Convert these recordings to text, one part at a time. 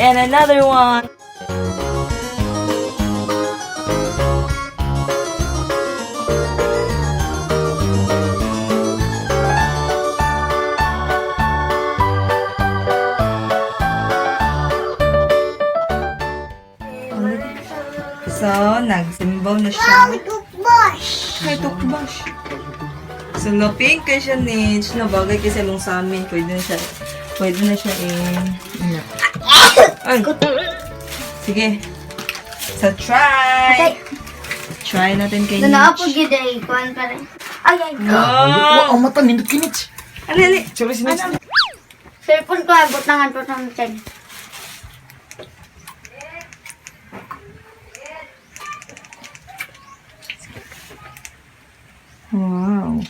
And another one. So, nagsimbaw na siya. May toothbrush. May toothbrush. So, laping kay siya ni na bagay kasi long sa amin. Pwede na siya Ay. Sige. So, try. Try natin kay Nitch. Nanaapod yun ay kuhan pa rin. Ay. Wow. Ang mata, nindot kinit. Ali. Sorry, si Nitch. Cellphone ko ay butangan po ng tiyan. Wow.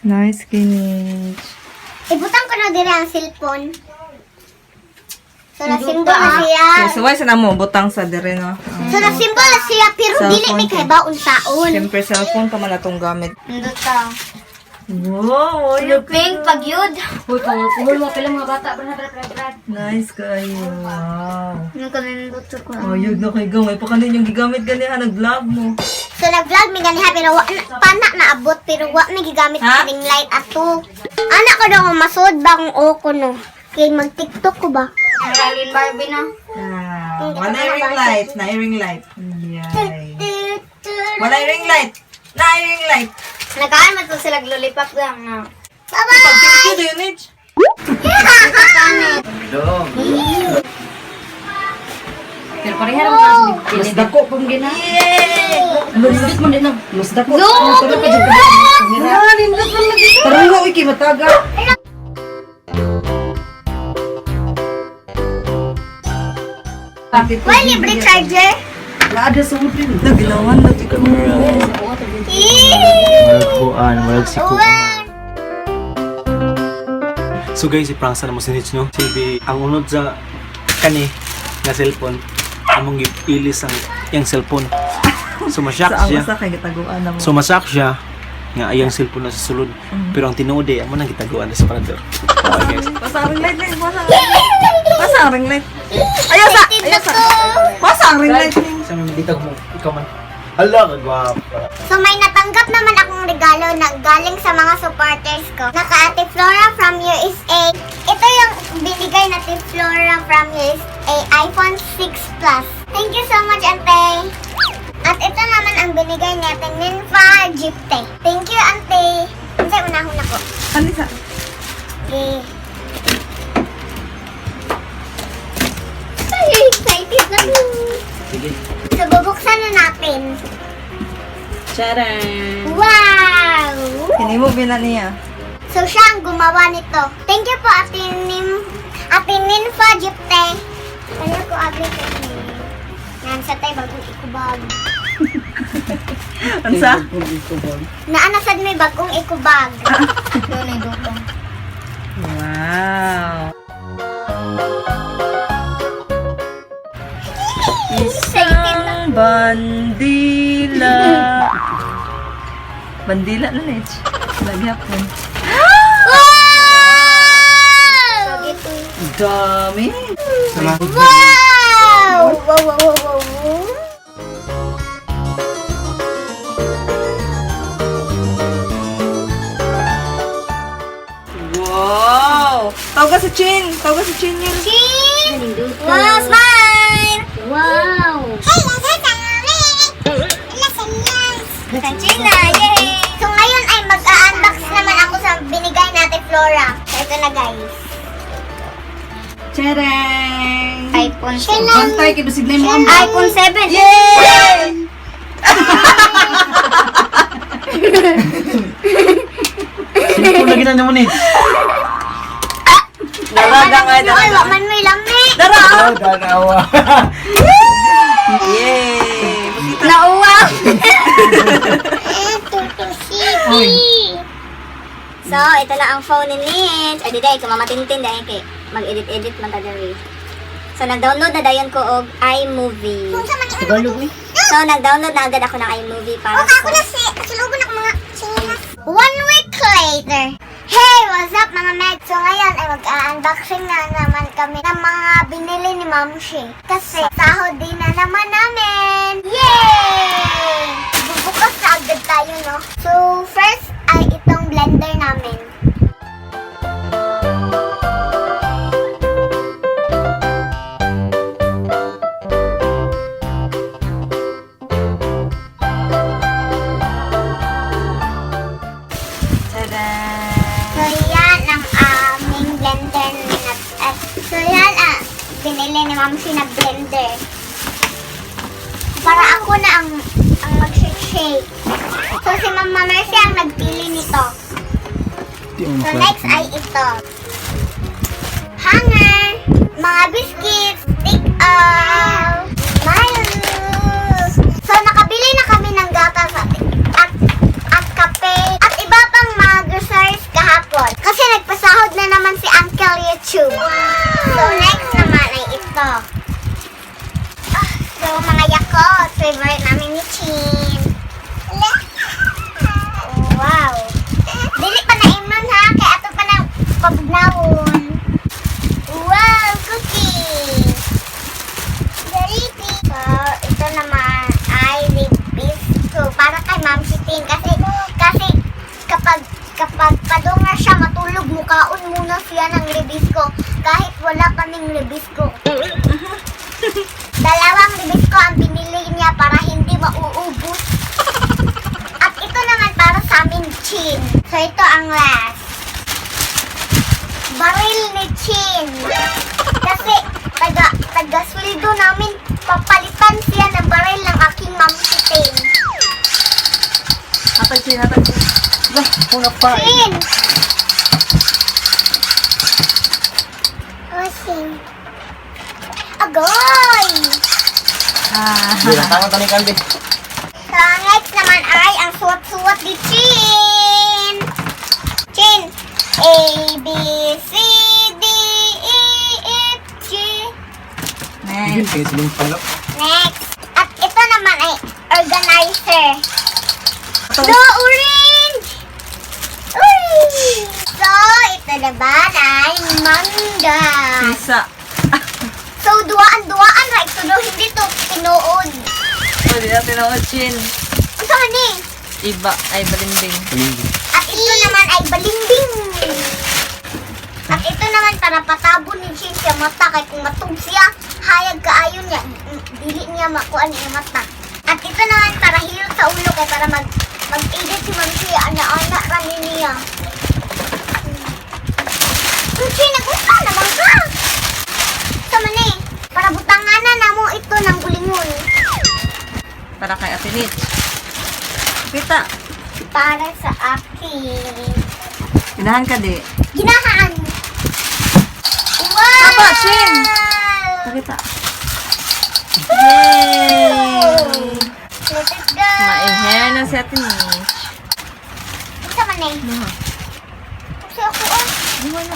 Nice, Kinich. Ibutang ko na din ang cellphone. So, na-symbol na siya. So, why sa mo? Butang sa dire, no? So, na-symbol na siya, pero dili Cellphone may ko. kay baon taon. Siyempre, cellphone pa man itong gamit. Nandun ka. Wow, Pink, pag-yud. Uy, pangulpungol mo, pala mga bata, brad. nice kayo. Wow. Nung ka nandun ko na. Oh, yun na kay gamay. Pa kanin yung gigamit ganiha, nag-vlog mo. So, nag-vlog mi ganiha, pero panak na abot, pero wa may gigamit Ha? ring light ato. Anak ko daw, masod ba kung ko no? Kay mag-tiktok ko ba? Maralin Barbie na. Wala ring light. Na ring light. Yay. Wala ring light. Na ring light. Nakaan man to sila lollipop lang na. Bye-bye! Pag-thank you, Nitch. Pero pareha naman kasi Mas pilit. dako pang gina. Yay! Lusbit mo din na. Mas dako. No! Tara pa dyan. Ah, nindot lang lagi. Tara nga, uy, kay mataga. Well, libre charger. Laada sa hotel. Naglawan na ito. Kuan, marag si Kuan. Wow! So guys, i-prank sa naman si Nitch, no? Silbi, ang unod sa kani na cellphone, among ipilis ang yung cellphone. So masyak Sa siya. asa kay gitaguan na mo. So masak siya nga ayang cellphone na sa sulod. Pero ang tinuod ay amo nang gitaguan sa parador. Okay guys. Pasang ring light, Nitch. Pasang ring light. Ayaw sa! Ayaw sa! Pasang ring light. Sa mga bitag mo, ikaw man. Hala, kagwapa. So may natanggap naman akong regalo na galing sa mga supporters ko. Naka Ate Flora from USA. Ito yung binigay na Ate Flora from USA, iPhone 6 Plus. Thank you so much, Ate. At ito naman ang binigay ni Ate Ninfa Gipte. Thank you, Ate. Kasi unahon ako. Ano sa? Okay. Ay, excited na po. Sige. So bubuksan na natin. Charan! Wow! Hindi mo bila niya. So, siya ang gumawa nito. Thank you po, Ate Ninfa Gipte. Kanya ko agri ko. Nan sa tayo bagong ikubag. Ano sa? Naanasad may bagong ikubag. Doon ay dukong. Wow. Excited na. Isang bandila. Bandila na, Nitch. Lagi hapon. Wow! So, ito. Dami. Sama. Wow! Wow, wow, wow, wow, wow. Wow! Tawag sa chin. Tawag sa chin yun. Chin! Wow, smile! Wow! Hey, nasa guys. Tadang! iPhone 7. Bantay, kaya basigla mo ang iPhone 7. Yay! Cellphone lagi na naman eh. Daraga nga, Ay, daraga. waman mo lami. Daraga! Oh, danawa. Yay! Nauwa. So, ito na ang phone ni Nitch. Ay, di ko mamatintin dahil kay mag-edit-edit man tadari. So, nag-download na dayon ko og iMovie. So, nag-download na agad ako ng iMovie para sa... Kasulubon ako mga chinas. 1 week later. Hey, what's up mga Meg? So, ngayon ay mag-unboxing na naman kami ng mga binili ni Ma'am Shi. Kasi, sahod din na naman namin. Yay! Bubukas na agad tayo, no? So, first ay itong blender namin. So, yan ang aming blender na... so, yan binili ni Ma'am Shi na blender. Para ako na ang mag-shake. So, si Mama Mercy ang nagpili nito. So, next ay ito. Hanger, mga biscuits, stick-off, mayonnaise. So, nakabili na kami ng gatas at kape at iba pang mga groceries kahapon. Kasi nagpasahod na naman si Uncle YouTube. So, next naman ay ito. So, mga Yakult, favorite namin ni Chin. Wow. Dili pa na imnon ha, kaya ato pa na pabugnawon. Wow, cookie. Dalipi. So, ito naman ay Ribisco para kay Ma'am Sitin kasi kapag padunga siya matulog, mukaon muna siya ng Ribisco kahit wala kaming Ribisco. Dalawang Ribisco ang binili niya para hindi mauubos. At ito naman para sa amin, Chin. So, ito ang last. Baril ni Chin. Kasi, taga-sweldo namin, papalitan siya ng baril ng aking Ma'am Sitin. Hatag Chin, hatag Chin. Lah, muna pa. Chin! Chin. Agoy! Hindi na, tama tanig kandi. So, next naman ay ang suwat-suwat ni Chin. Chin. A, B, C, D, E, F, G. Hindi, Next. kaya silang pala. Next. At ito naman ay organizer. Ito. So, orange! Orange! So, ito naman ay manga. Pisa. So, duwaan, right? So, hindi to tinuod. Pwede natin ang Chin. Ang saan ni? Iba ay balimbing. At ito naman ay balinding. At ito naman para patabo ni Chin siya mata. Kaya kung matug siya, hayag kaayo niya. Dili niya makuha niya mata. At ito naman para hilot sa ulo. Kaya para mag-edit si Ma'am siya. Ana-ana rani niya. Chin, nagusta naman ka. Sama ni. Para butanganan na mo ito ng gulingon. Para kay Ate Nitch. Kita. Para sa akin. Pinahan ka di. Ginahaan. Wow! Aba, Chin! Pakita. Yay! Let it go! Maihair na si Ate Nitch. Isa man eh. Kasi ako Ano?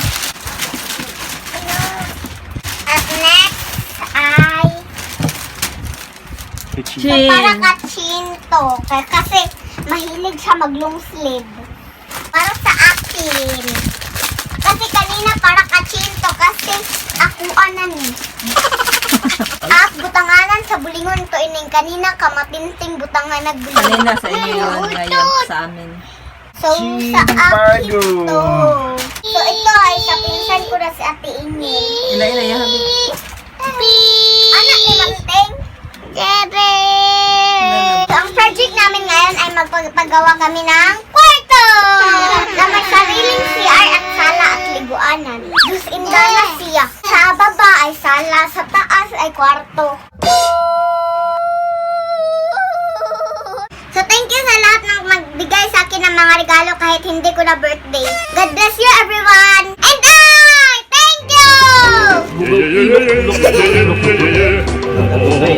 At next ay Chin. para ka-chinto. Kasi mahilig siya mag-long sleeve. Para sa akin. Kasi kanina para ka-chinto kasi akuan ni. At butanganan sa bulingon to ining kanina kamatinting butangan nagbulingon. Kanina sa inyo yun, ngayon sa amin. So, Chin sa akin Pardo. to. So, ito ay sa pinsan ko na si Ate Ingrid. Ila, yahabi. Anak ni Manteng. So, ang project namin ngayon ay magpagawa kami ng kwarto na may sariling CR at sala at liguanan. sala, sa taas ay kwarto. So thank you sa lahat ng magbigay sa akin ng mga regalo kahit hindi ko na birthday. God bless you everyone! And I thank you! Ay,